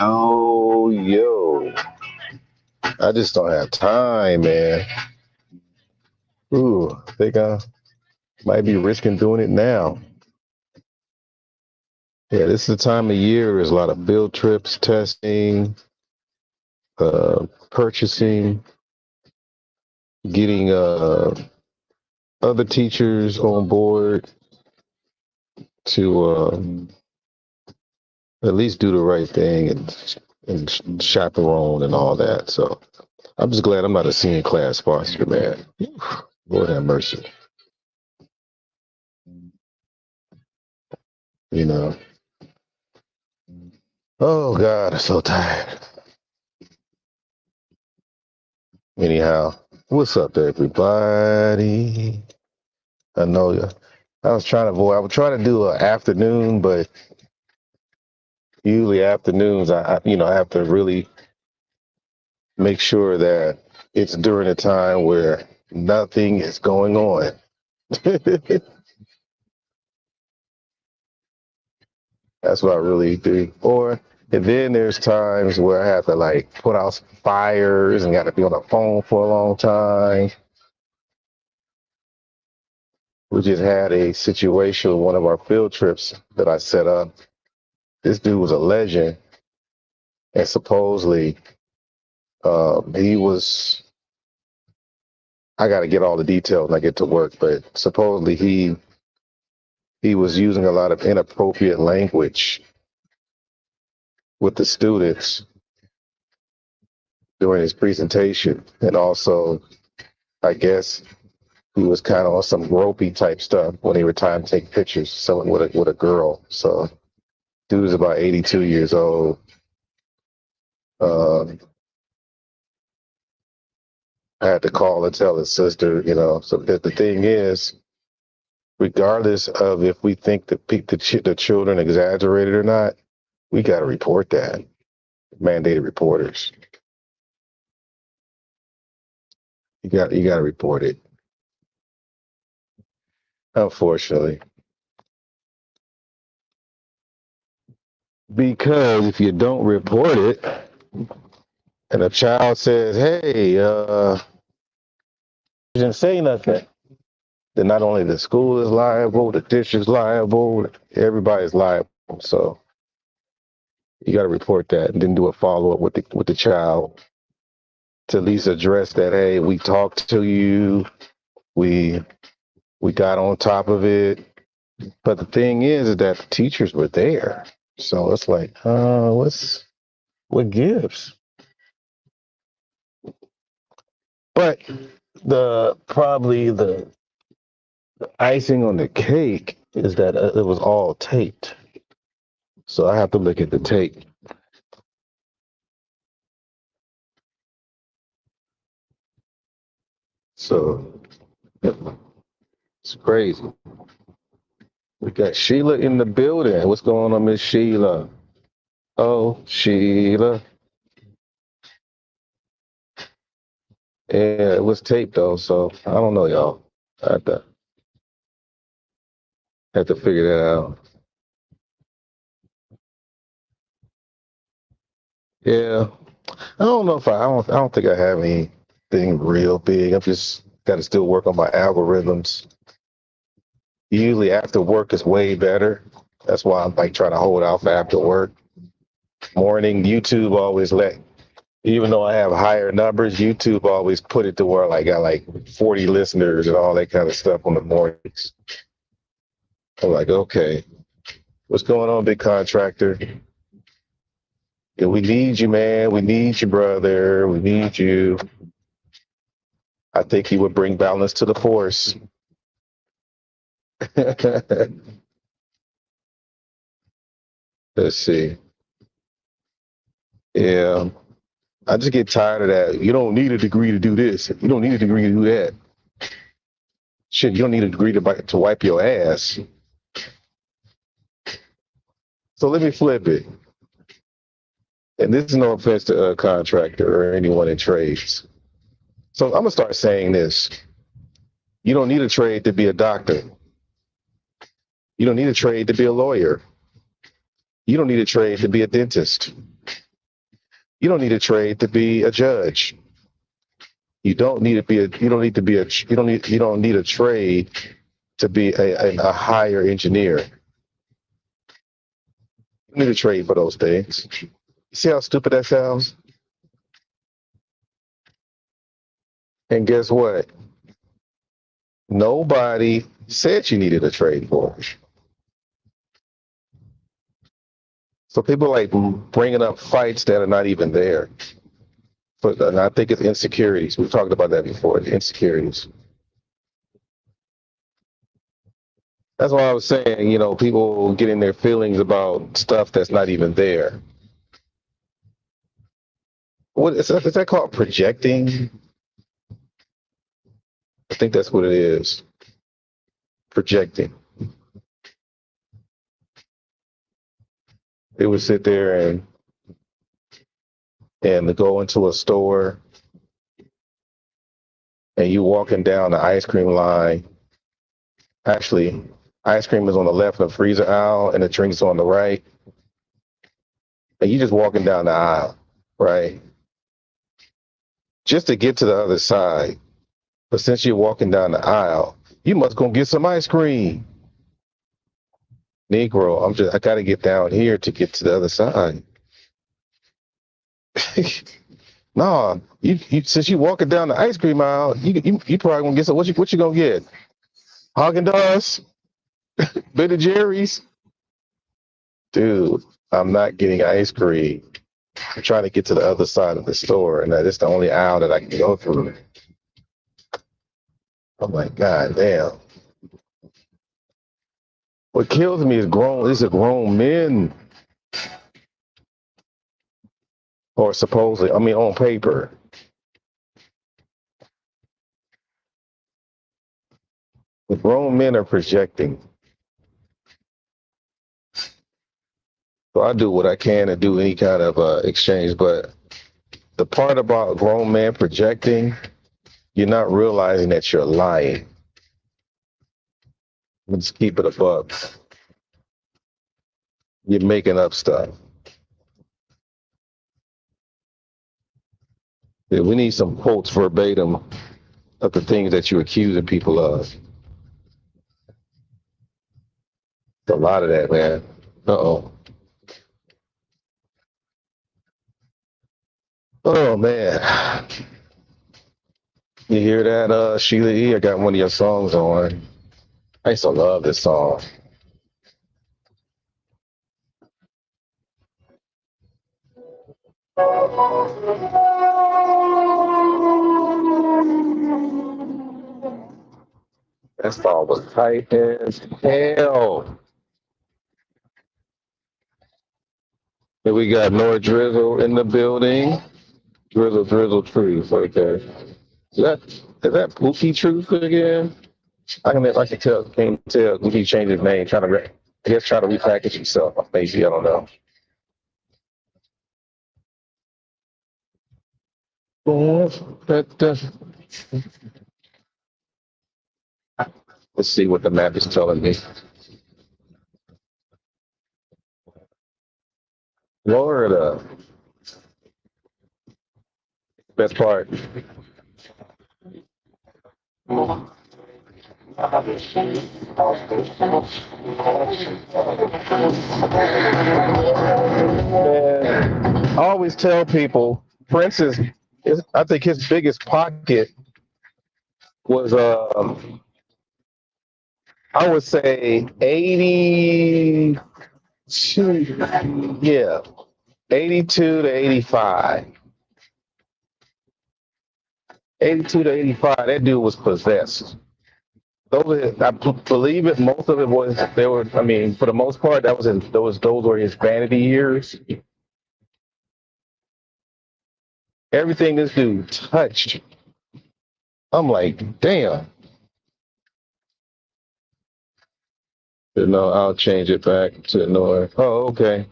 Yo, I just don't have time, man. Ooh, think I might be risking doing it now. Yeah, this is the time of year. There's a lot of field trips, testing, purchasing, getting other teachers on board to at least do the right thing and chaperone and all that. So I'm just glad I'm not a senior class sponsor, man. Lord have mercy. You know. Oh God, I'm so tired. Anyhow, what's up, everybody? I know I was trying to avoid. I was trying to do an afternoon, but usually afternoons, I have to really make sure that it's during a time where nothing is going on. That's what I really do. And then there's times where I have to like put out some fires and got to be on the phone for a long time. We just had a situation with one of our field trips that I set up. This dude was a legend, and supposedly he was. I got to get all the details when I get to work, but supposedly he was using a lot of inappropriate language with the students during his presentation, and also I guess he was kind of on some gropey type stuff when he were trying to take pictures. Someone with a girl. So dude is about 82 years old. Um, I had to call and tell his sister, So the thing is, regardless of if we think the children exaggerated or not, we got to report that. Mandated reporters. You got to report it. Unfortunately, because if you don't report it, and a child says, "Hey, you didn't say nothing," then not only the school is liable, the district's liable, everybody's liable. So you got to report that and then do a follow up with the child to at least address that. Hey, we talked to you. We we got on top of it. But the thing is that the teachers were there. So it's like, what gives? But probably the icing on the cake is that it was all taped. So I have to look at the tape. So it's crazy. We got Sheila in the building. What's going on, Miss Sheila? Oh, Sheila. Yeah, it was taped though, so I don't know, y'all. I have to figure that out. Yeah, I don't think I have anything real big. I've just got to still work on my algorithms. Usually after work is way better. That's why I'm like trying to hold out for after work. Morning, YouTube always even though I have higher numbers, YouTube always put it to where like I got like 40 listeners and all that kind of stuff on the mornings. I'm like, okay, what's going on, big contractor? Yeah, we need you, man. We need you, brother. We need you. I think he would bring balance to the force. Let's see. Yeah, I just get tired of that. You don't need a degree to do this. You don't need a degree to do that. Shit, you don't need a degree to wipe your ass. So let me flip it. And this is no offense to a contractor or anyone in trades. So I'm gonna start saying this. You don't need a trade to be a doctor. You don't need a trade to be a lawyer. You don't need a trade to be a dentist. You don't need a trade to be a judge. You don't need to be a. You don't need to be a. You don't need. You don't need a trade to be a higher engineer. You need a trade for those things. You see how stupid that sounds? And guess what? Nobody said you needed a trade for it. So people like bringing up fights that are not even there. But and I think it's insecurities. We've talked about that before. The insecurities. That's why I was saying, people getting their feelings about stuff that's not even there. What is that called? Projecting? I think that's what it is. Projecting. They would sit there and go into a store, and you walking down the ice cream line. Actually, ice cream is on the left of the freezer aisle, and the drinks on the right. And you just walking down the aisle, right? Just to get to the other side. But since you're walking down the aisle, you must go get some ice cream. Negro, I gotta get down here to get to the other side. Nah, you since you walking down the ice cream aisle, you probably gonna get some. What you gonna get? Haagen-Dazs, Ben and Jerry's. Dude, I'm not getting ice cream. I'm trying to get to the other side of the store, and that is the only aisle that I can go through. I'm like, God damn. What kills me is these are grown men, or supposedly, on paper. The grown men are projecting. So I do what I can to do any kind of exchange, but the part about grown man projecting, you're not realizing that you're lying. Let's keep it above. You're making up stuff. Yeah, we need some quotes verbatim of the things that you're accusing people of. A lot of that, man. Uh-oh. Oh, man. You hear that, Sheila E? I got one of your songs on. I used to love this song. That song was tight as hell. And we got Nora Drizzle in the building. Drizzle Truth. Okay. Is that Pookie Truth again? I can tell. Can't tell. He changed his name. Trying to repackage himself. Maybe, I don't know. Let's see what the map is telling me. Florida. Best part. Man, I always tell people Prince I think his biggest pocket was I would say 82, yeah, 82 to 85. 82 to 85, that dude was possessed. I believe it. Most of it was for the most part, those were his vanity years. Everything this dude touched, I'm like, damn. No, I'll change it back to Noir. Oh, okay.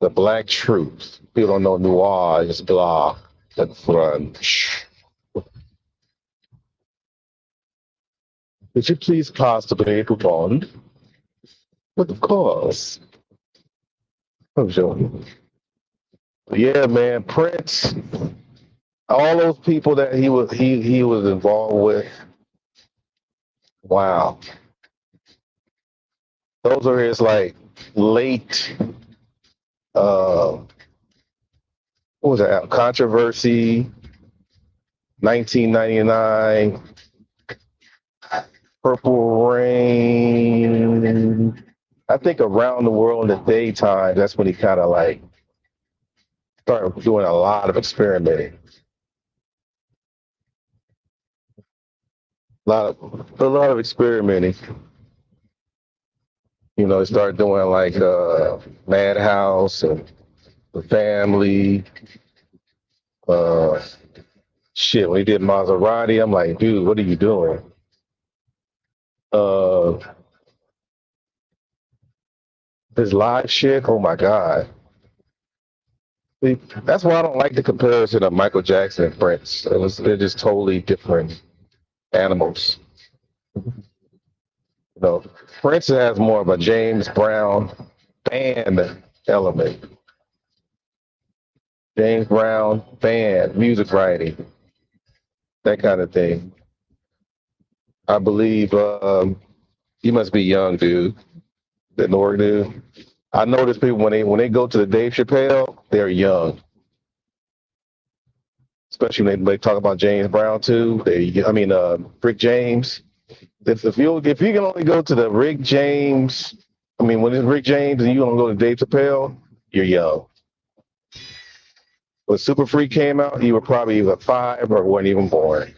The Black Truth. People don't know Noir is blah. The front. Could you please pass the paper bond? But of course. I'm showing you. Yeah, man, Prince, all those people that he was involved with. Wow, those are his like late. What was that? Controversy, 1999, Purple Rain. I think around the world in the daytime. That's when he kind of like started doing a lot of experimenting. A lot of experimenting. You know, he started doing like Madhouse and The Family. Uh, Shit, when he did Maserati, I'm like, dude, what are you doing? Uh, his live shit, oh my god. That's why I don't like the comparison of Michael Jackson and Prince. They're just totally different animals. You know, Prince has more of a James Brown band element. James Brown band, music writing, that kind of thing. I believe you must be young, dude. The Norg dude. I notice people when they go to the Dave Chappelle, they're young. Especially when they talk about James Brown too. Rick James. If you can only go to the Rick James, when it's Rick James and you gonna go to Dave Chappelle, you're young. When Super Freak came out, you were probably either 5 or weren't even born.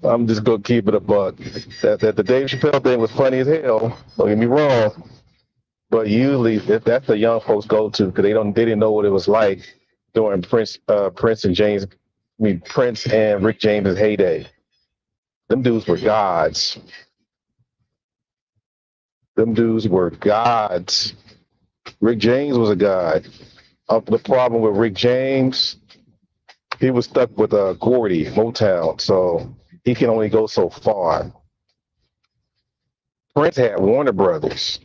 I'm just gonna keep it a buck. That the Dave Chappelle thing was funny as hell. Don't get me wrong, but usually that's the young folks go to because they didn't know what it was like during Prince and Rick James's heyday. Them dudes were gods. Them dudes were gods. Rick James was a god. The problem with Rick James, he was stuck with Gordy Motown, so he can only go so far. Prince had Warner Brothers.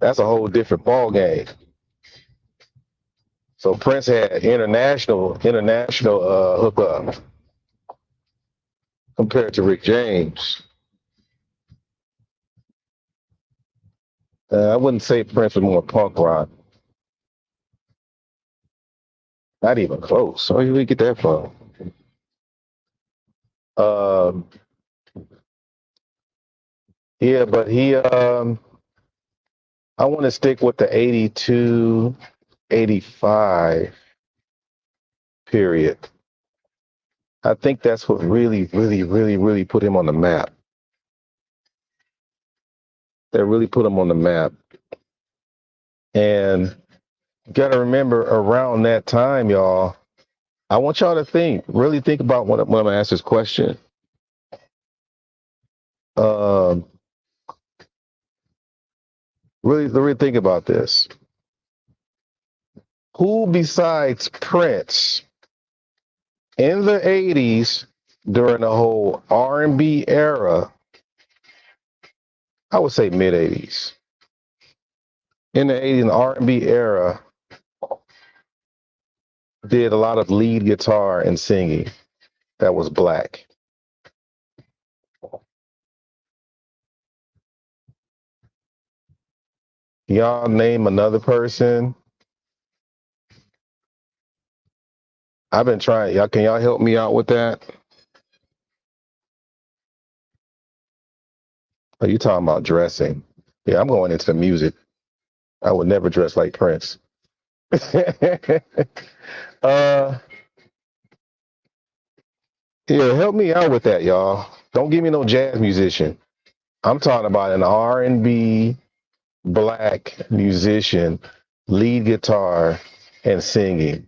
That's a whole different ball game. So Prince had international hookup compared to Rick James. I wouldn't say Prince was more punk rock. Not even close. Where did we get that from? Um, yeah, but I want to stick with the 82, 85 period. I think that's what really, really, really, really put him on the map. That really put him on the map. And you got to remember around that time, y'all, I want y'all to really think about when I'm going to ask this question. Um, really think about this. Who besides Prince in the 80s during the whole R&B era, I would say mid 80s, in the 80s and R&B era, did a lot of lead guitar and singing that was black? Y'all name another person. I've been trying. Can y'all help me out with that? Are you talking about dressing? Yeah, I'm going into the music. I would never dress like Prince. uh, yeah, help me out with that, y'all. Don't give me no jazz musician. I'm talking about an R&B black musician, lead guitar and singing.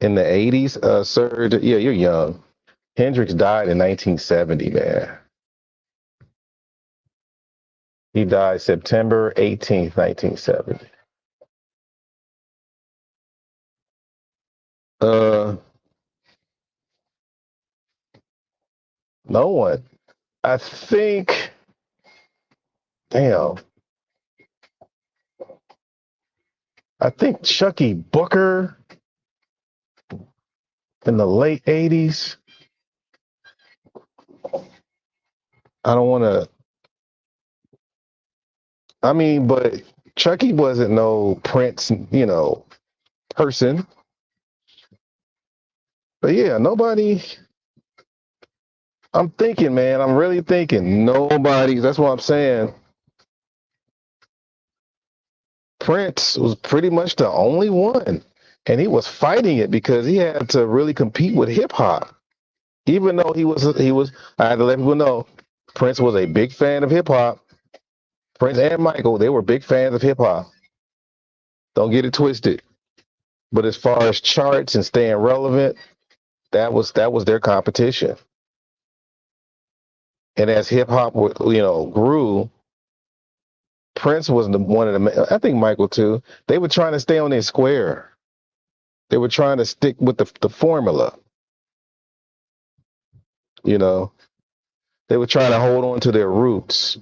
In the 80s, sir, yeah, you're young. Hendrix died in 1970, man. He died September 18th, 1970. Uh, no one. I think, damn, I think Chucky Booker in the late 80s. I don't want to, I mean, but Chucky wasn't no Prince, person. But yeah, nobody, I'm thinking, man, I'm really thinking nobody, that's what I'm saying. Prince was pretty much the only one. And he was fighting it because he had to really compete with hip hop. Even though I had to let people know Prince was a big fan of hip hop. Prince and Michael, they were big fans of hip hop. Don't get it twisted. But as far as charts and staying relevant, that was their competition. And as hip hop, grew, Prince was one of the. I think Michael too. They were trying to stay on their square. They were trying to stick with the formula. You know, they were trying to hold on to their roots.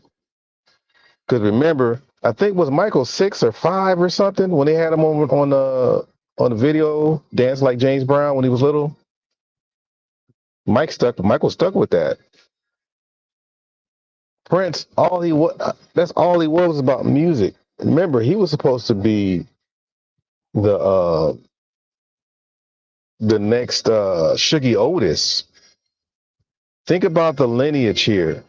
Because remember, I think was Michael 6 or 5 or something when they had him on the video dance like James Brown when he was little. Michael stuck with that. Prince, all he was that's all he was about music. Remember, he was supposed to be the uh the next Shuggy Otis. Think about the lineage here.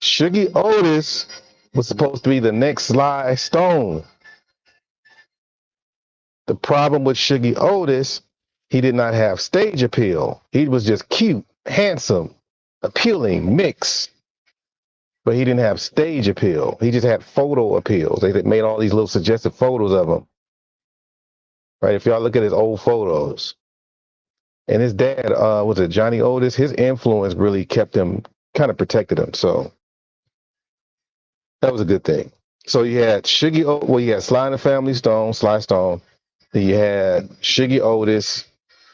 Shuggy Otis was supposed to be the next Sly Stone. The problem with Shuggy Otis, he did not have stage appeal. He was just cute, handsome, appealing, mixed, but he didn't have stage appeal. He just had photo appeals. They made all these little suggestive photos of him. Right? If y'all look at his old photos, and his dad was it Johnny Otis? His influence really kept him, kind of protected him. So that was a good thing. So you had you had Sly and the Family Stone, Sly Stone. Then you had Shuggy Otis.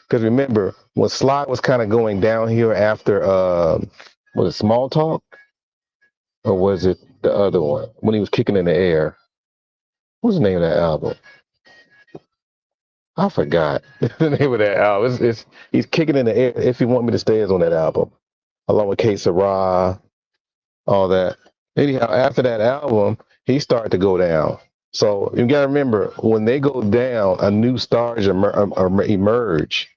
Because remember, when Sly was kind of going down here after, was it Small Talk? Or was it the other one? When he was kicking in the air. What's the name of that album? I forgot the name of that album. He's kicking in the air. If You Want Me to Stay is on that album, along with K Sarah, all that. Anyhow, after that album, he started to go down. So you gotta remember, when they go down, a new stars emerge.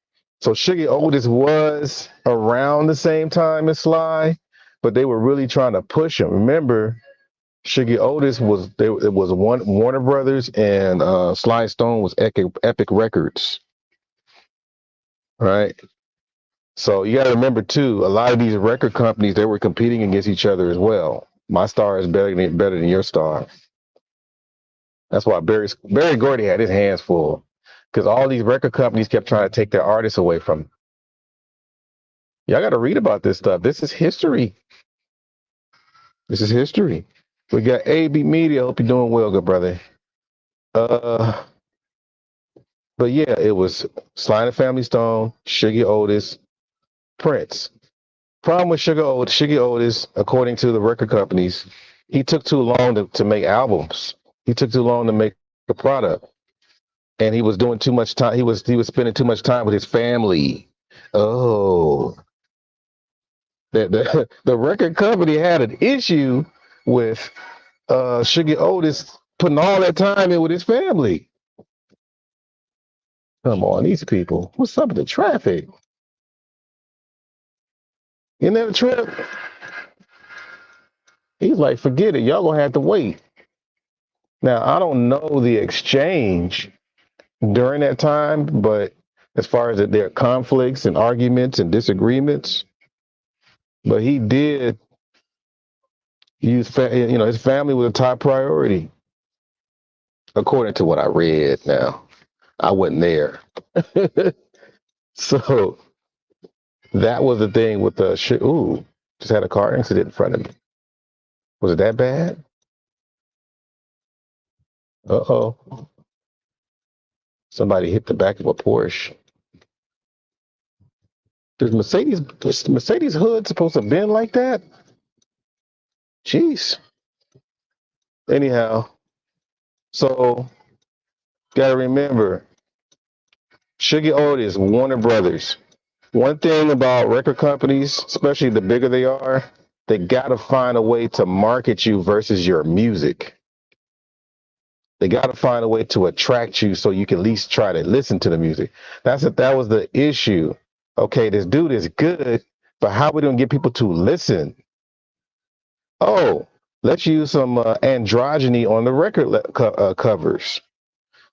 So Shuggy Otis was around the same time as Sly, but they were really trying to push him. Remember, Shuggy Otis it was Warner Brothers and Sly Stone was Epic Records, right? So you got to remember too, a lot of these record companies they were competing against each other as well. My star is better than your star. That's why Berry Gordy had his hands full because all these record companies kept trying to take their artists away from him. Y'all got to read about this stuff. This is history. This is history. We got AB Media. Hope you're doing well, good brother. Uh, but yeah, it was Sly and the Family Stone, Shuggy Otis, Prince. Problem with Shuggy Otis, according to the record companies, he took too long to make albums. He took too long to make a product, and he was doing too much time. He was spending too much time with his family. Oh, the record company had an issue with Shuggy Otis putting all that time in with his family. Come on, these people. What's up with the traffic? Isn't that a trip? He's like, forget it. Y'all gonna have to wait. Now, I don't know the exchange during that time, but as far as their conflicts and arguments and disagreements, but he did his family was a top priority, according to what I read. Now, I wasn't there. So that was the thing with the ooh, just had a car accident in front of me. Was it that bad? Uh-oh. Somebody hit the back of a Porsche. Is Mercedes hood supposed to bend like that? Jeez. Anyhow, so gotta remember, Sugar Otis, Warner Brothers. One thing about record companies, especially the bigger they are, they gotta find a way to market you versus your music. They gotta find a way to attract you so you can at least try to listen to the music. That was the issue. Okay, this dude is good, but how we gonna get people to listen? Oh, let's use some androgyny on the record covers.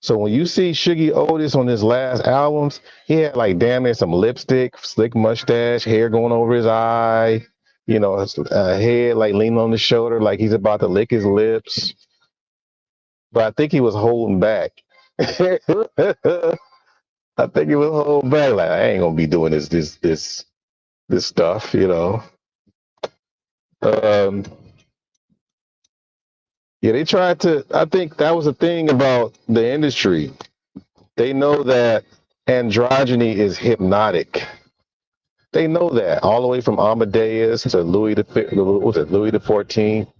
So when you see Shuggy Otis on his last albums, he had like damn near some lipstick, slick mustache, hair going over his eye, his head like leaning on the shoulder, like he's about to lick his lips. But I think he was holding back. I think he was holding back, like I ain't gonna be doing this stuff, Um, yeah, they tried to. I think that was the thing about the industry. They know that androgyny is hypnotic. They know that all the way from Amadeus to Louis Louis the 14th.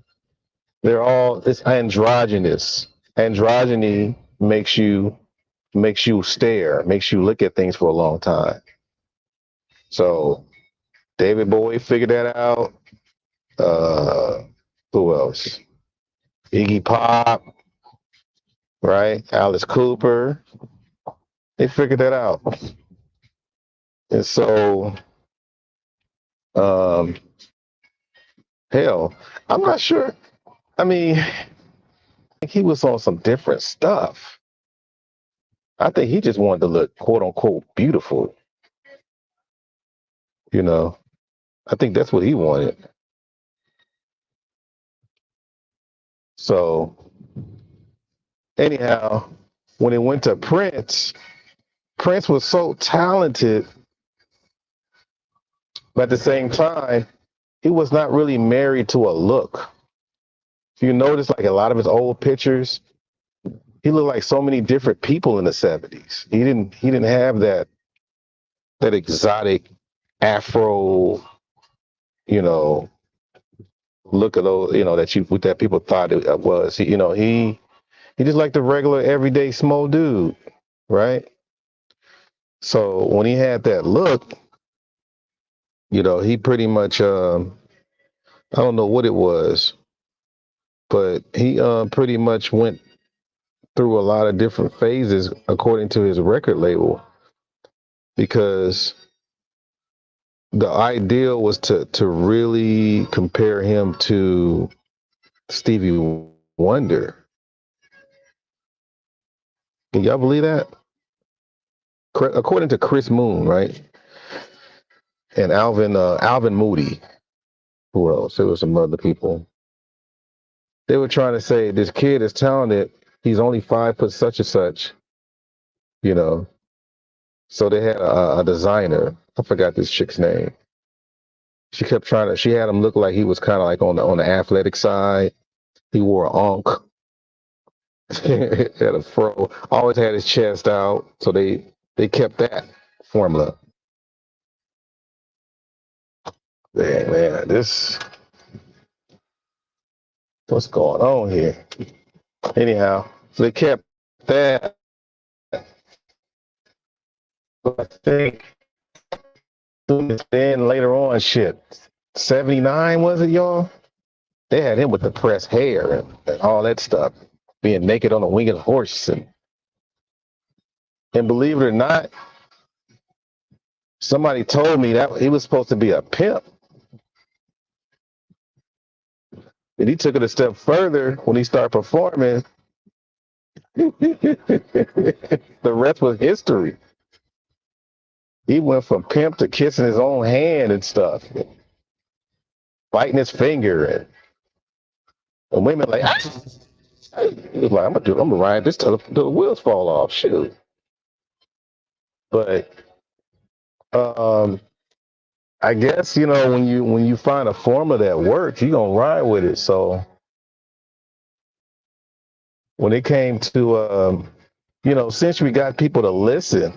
It's androgynous. Androgyny makes you stare, makes you look at things for a long time. So David Bowie figured that out. Who else? Iggy Pop, right? Alice Cooper. They figured that out. And so, um, hell, I'm not sure. I mean, I think he was on some different stuff. I think he just wanted to look quote unquote beautiful. You know, I think that's what he wanted. So, anyhow, when it went to Prince, Prince was so talented, but at the same time, he was not really married to a look. If you notice, like a lot of his old pictures, he looked like so many different people in the '70s. He didn't have that exotic Afro, you know, look at those, that people thought it was. He just like the regular everyday small dude, right? So when he had that look, he pretty much I don't know what it was, but he pretty much went through a lot of different phases according to his record label, because the ideal was to really compare him to Stevie Wonder. Can y'all believe that? According to Chris Moon, right? And Alvin Moody. Who else? There was some other people. They were trying to say this kid is talented. He's only 5 foot such and such, you know. So they had a designer. I forgot this chick's name. She kept trying to. She had him look like he was kind of like on the athletic side. He wore an onk. Had a fro. Always had his chest out. So they kept that formula. Man, what's going on here? Anyhow, so they kept that. I think then later on, shit, 79 was it, y'all? They had him with the pressed hair and all that stuff, being naked on a winged horse. And believe it or not, somebody told me that he was supposed to be a pimp. And he took it a step further when he started performing. The rest was history. He went from pimp to kissing his own hand and stuff, biting his finger, and women like, ah! He was like, I'm gonna ride this till the wheels fall off. Shoot. But I guess when you find a formula that works, you gonna ride with it. So when it came to since we got people to listen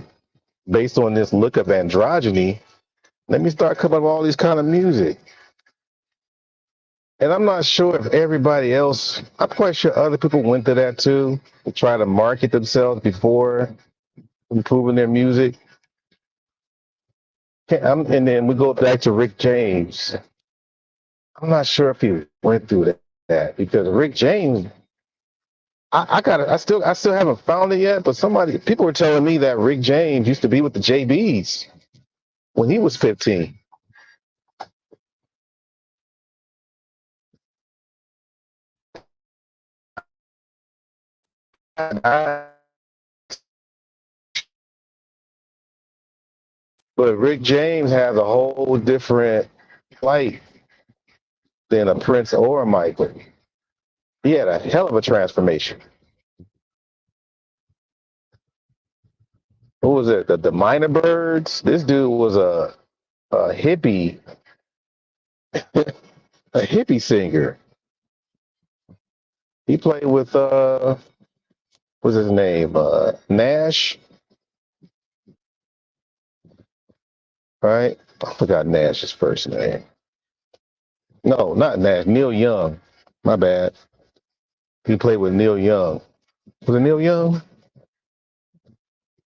based on this look of androgyny, Let me start coming up with all these kind of music. And I'm not sure if everybody else, I'm quite sure other people went to that too, to try to market themselves before improving their music. And then we go back to Rick James. I'm not sure if he went through that because Rick James, I still haven't found it yet. But people were telling me that Rick James used to be with the JBs when he was 15. But Rick James has a whole different flight than a Prince or a Michael. He had a hell of a transformation. Who was it? The Minor Birds. This dude was a hippie, a hippie singer. He played with what's his name? Nash, right? I forgot Nash's first name. No, not Nash. Neil Young. My bad. He played with Neil Young. Was it Neil Young?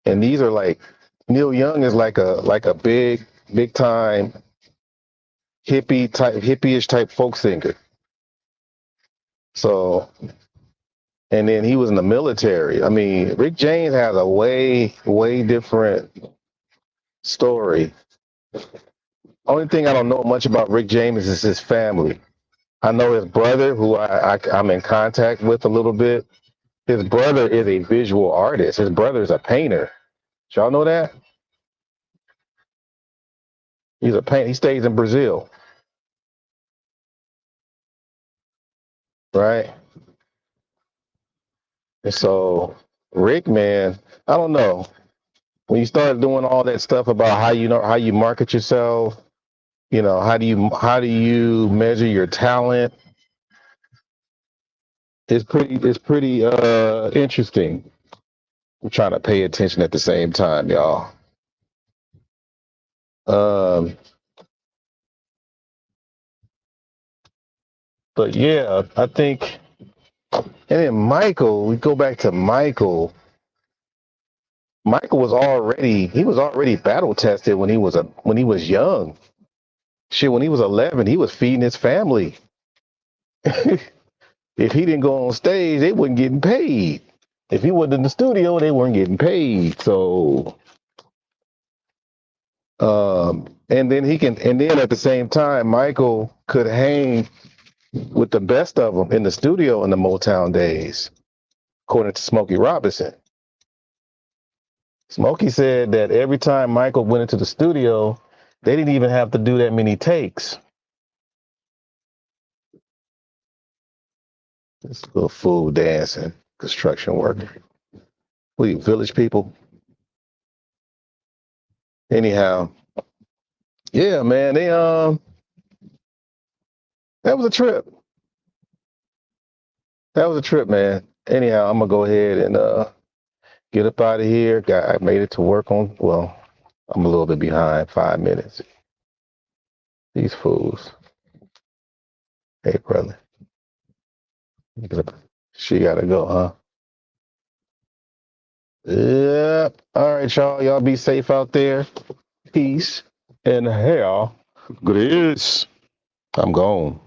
And these are like Neil Young is like a big time hippie-ish type folk singer. So, and then he was in the military. I mean, Rick James has a way different story. Only thing I don't know much about Rick James is his family. I know his brother, who I'm in contact with a little bit. His brother is a visual artist. His brother is a painter. Did y'all know that? He's a painter. He stays in Brazil, right? And so Rick, man, I don't know. When you start doing all that stuff about how you market yourself, how do you measure your talent? It's pretty interesting. I'm trying to pay attention at the same time, y'all. Um, but yeah, I think, and then Michael, we go back to Michael. Michael was already battle tested when he was young. Shit, when he was 11, he was feeding his family. If he didn't go on stage, they wasn't getting paid. If he wasn't in the studio, they weren't getting paid. So, and then at the same time, Michael could hang with the best of them in the studio in the Motown days, according to Smokey Robinson. Smokey said that every time Michael went into the studio, they didn't even have to do that many takes. This little fool dancing, construction worker. We village people. Anyhow, yeah, man, that was a trip. That was a trip, man. Anyhow, I'm gonna go ahead and get up out of here. I made it to work on. Well, I'm a little bit behind, 5 minutes. These fools. Hey, brother. She gotta go, huh? Yep. All right, y'all. Y'all be safe out there. Peace and hell. Grace. I'm gone.